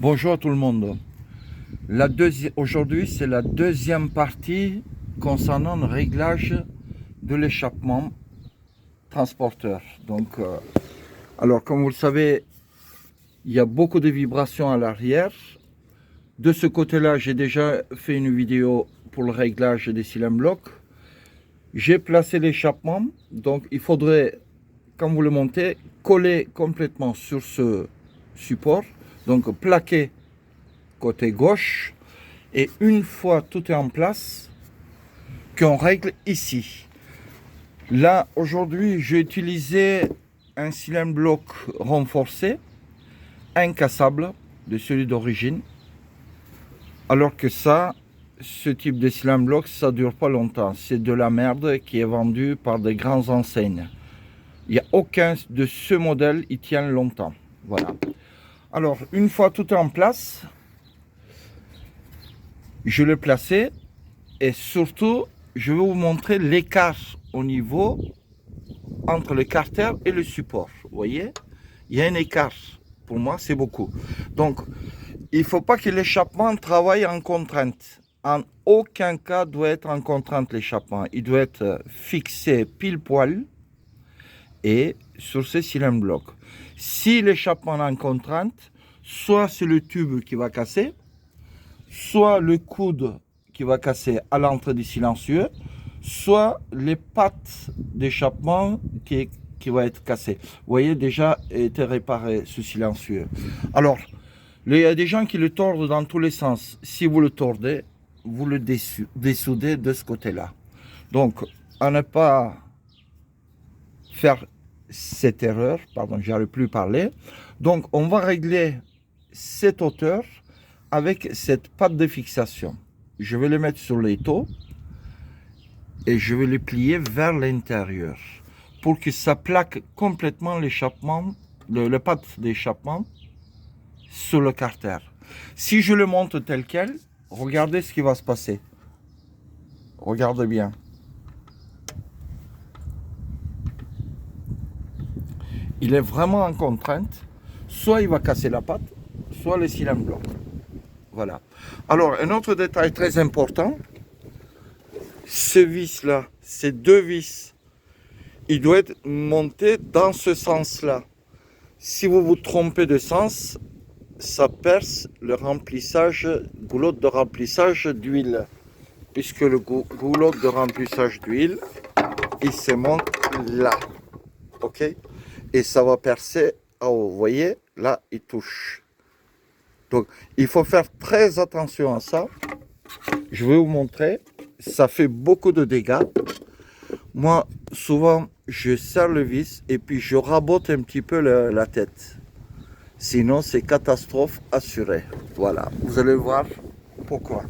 Bonjour à tout le monde. Aujourd'hui, c'est la deuxième partie concernant le réglage de l'échappement transporteur. Alors, comme vous le savez, il y a beaucoup de vibrations à l'arrière. De ce côté-là, j'ai déjà fait une vidéo pour le réglage des cylindres blocs. J'ai placé l'échappement, donc il faudrait, quand vous le montez, coller complètement sur ce support. Donc plaqué côté gauche, et une fois tout est en place, qu'on règle ici. Là, aujourd'hui, j'ai utilisé un cylindre bloc renforcé, incassable, de celui d'origine. Alors que ça, ce type de cylindre bloc, ça dure pas longtemps. C'est de la merde qui est vendue par des grandes enseignes. Il n'y a aucun de ce modèle, il tient longtemps. Voilà. Alors, une fois tout est en place, je l'ai placé et surtout, je vais vous montrer l'écart au niveau entre le carter et le support. Vous voyez, il y a un écart. Pour moi, c'est beaucoup. Donc, il ne faut pas que l'échappement travaille en contrainte. En aucun cas doit être en contrainte l'échappement. Il doit être fixé pile poil et sur ce cylindre bloc. Si l'échappement est en contrainte, soit c'est le tube qui va casser, soit le coude qui va casser à l'entrée du silencieux, soit les pattes d'échappement qui va être cassées. Vous voyez, déjà été réparé ce silencieux. Alors, il y a des gens qui le tordent dans tous les sens. Si vous le tordez, vous le dessoudez de ce côté-là. Donc, à ne pas faire cette erreur, pardon, j'arrive plus à parler. Donc, on va régler cette hauteur avec cette patte de fixation. Je vais le mettre sur l'étau et je vais le plier vers l'intérieur pour que ça plaque complètement l'échappement, le patte d'échappement sur le carter. Si je le monte tel quel, regardez ce qui va se passer. Regardez bien. Il est vraiment en contrainte. Soit il va casser la patte, soit le cylindre bloc. Voilà. Alors, un autre détail très important, ce vis-là, ces deux vis, il doit être monté dans ce sens-là. Si vous vous trompez de sens, ça perce le remplissage, goulot de remplissage d'huile. Puisque le goulot de remplissage d'huile, il se monte là. Ok? Et ça va percer en haut. Vous voyez? Là, il touche. Donc, il faut faire très attention à ça. Je vais vous montrer. Ça fait beaucoup de dégâts. Moi, souvent, je serre le vis et puis je rabote un petit peu la tête. Sinon, c'est catastrophe assurée. Voilà, vous allez voir pourquoi.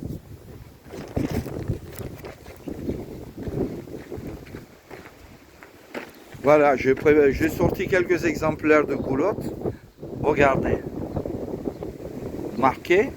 Voilà, j'ai sorti quelques exemplaires de goulottes. Regardez. Marqué.